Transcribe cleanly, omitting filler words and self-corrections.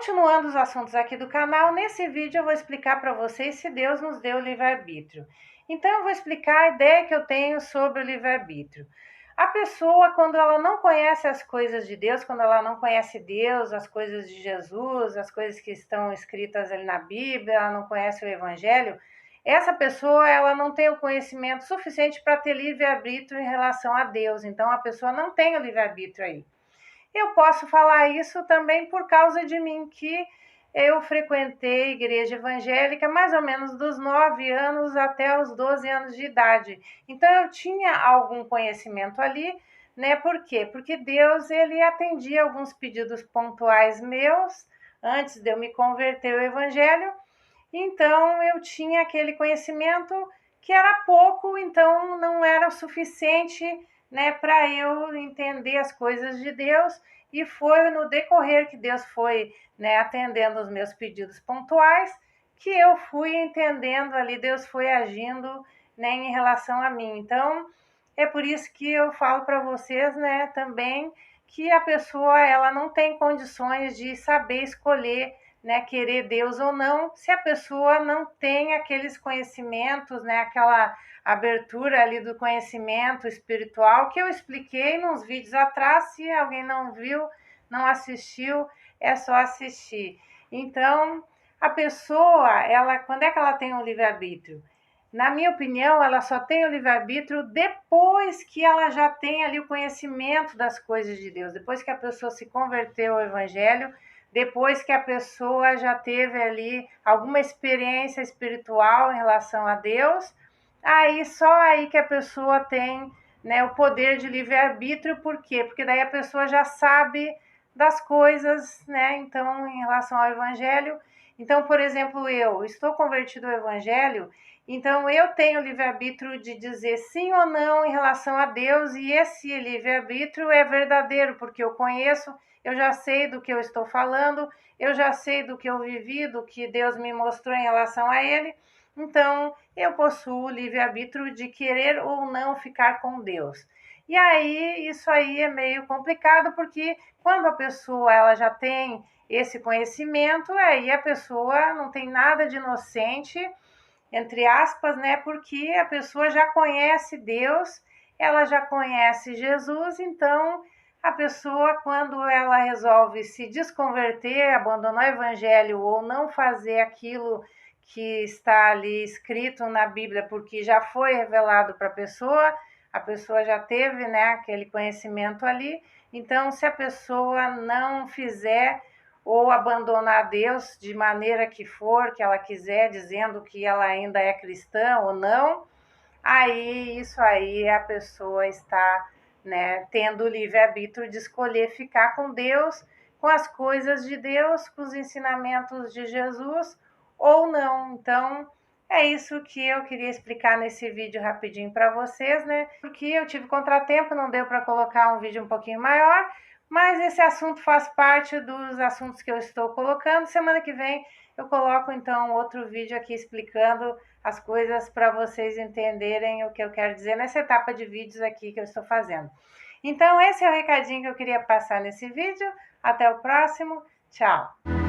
Continuando os assuntos aqui do canal, nesse vídeo eu vou explicar para vocês se Deus nos deu livre-arbítrio. Então eu vou explicar a ideia que eu tenho sobre o livre-arbítrio. A pessoa, quando ela não conhece as coisas de Deus, quando ela não conhece Deus, as coisas de Jesus, as coisas que estão escritas ali na Bíblia, ela não conhece o Evangelho, essa pessoa ela não tem o conhecimento suficiente para ter livre-arbítrio em relação a Deus. Então a pessoa não tem o livre-arbítrio aí. Eu posso falar isso também por causa de mim, que eu frequentei a igreja evangélica mais ou menos dos 9 anos até os 12 anos de idade. Então eu tinha algum conhecimento ali, né? Por quê? Porque Deus ele atendia alguns pedidos pontuais meus antes de eu me converter ao evangelho. Então eu tinha aquele conhecimento que era pouco, então não era o suficiente, né, para eu entender as coisas de Deus. E foi no decorrer que Deus foi, né, atendendo os meus pedidos pontuais, que eu fui entendendo ali, Deus foi agindo, né, em relação a mim. Então é por isso que eu falo para vocês, né, também, que a pessoa ela não tem condições de saber escolher, né, querer Deus ou não, se a pessoa não tem aqueles conhecimentos, né, aquela abertura ali do conhecimento espiritual que eu expliquei nos vídeos atrás. Se alguém não viu, não assistiu, é só assistir. Então, a pessoa, ela, quando é que ela tem um livre-arbítrio? Na minha opinião, ela só tem o livre-arbítrio depois que ela já tem ali o conhecimento das coisas de Deus, depois que a pessoa se converteu ao evangelho, depois que a pessoa já teve ali alguma experiência espiritual em relação a Deus. Aí só aí que a pessoa tem, né, o poder de livre-arbítrio. Por quê? Porque daí a pessoa já sabe das coisas, né? Então, em relação ao evangelho. Então, por exemplo, eu estou convertido ao evangelho, então eu tenho livre-arbítrio de dizer sim ou não em relação a Deus, e esse livre-arbítrio é verdadeiro, porque eu conheço, eu já sei do que eu estou falando, eu já sei do que eu vivi, do que Deus me mostrou em relação a Ele. Então, eu possuo o livre-arbítrio de querer ou não ficar com Deus. E aí, isso aí é meio complicado, porque quando a pessoa ela já tem esse conhecimento, aí a pessoa não tem nada de inocente, entre aspas, né? Porque a pessoa já conhece Deus, ela já conhece Jesus. Então a pessoa, quando ela resolve se desconverter, abandonar o evangelho ou não fazer aquilo que está ali escrito na Bíblia, porque já foi revelado para a pessoa já teve, né, aquele conhecimento ali. Então, se a pessoa não fizer ou abandonar Deus de maneira que for, que ela quiser, dizendo que ela ainda é cristã ou não, aí isso aí a pessoa está, né, tendo o livre-arbítrio de escolher ficar com Deus, com as coisas de Deus, com os ensinamentos de Jesus ou não. Então, é isso que eu queria explicar nesse vídeo rapidinho para vocês, né? Porque eu tive contratempo, não deu para colocar um vídeo um pouquinho maior, mas esse assunto faz parte dos assuntos que eu estou colocando. Semana que vem eu coloco então outro vídeo aqui explicando as coisas para vocês entenderem o que eu quero dizer nessa etapa de vídeos aqui que eu estou fazendo. Então esse é o recadinho que eu queria passar nesse vídeo. Até o próximo. Tchau!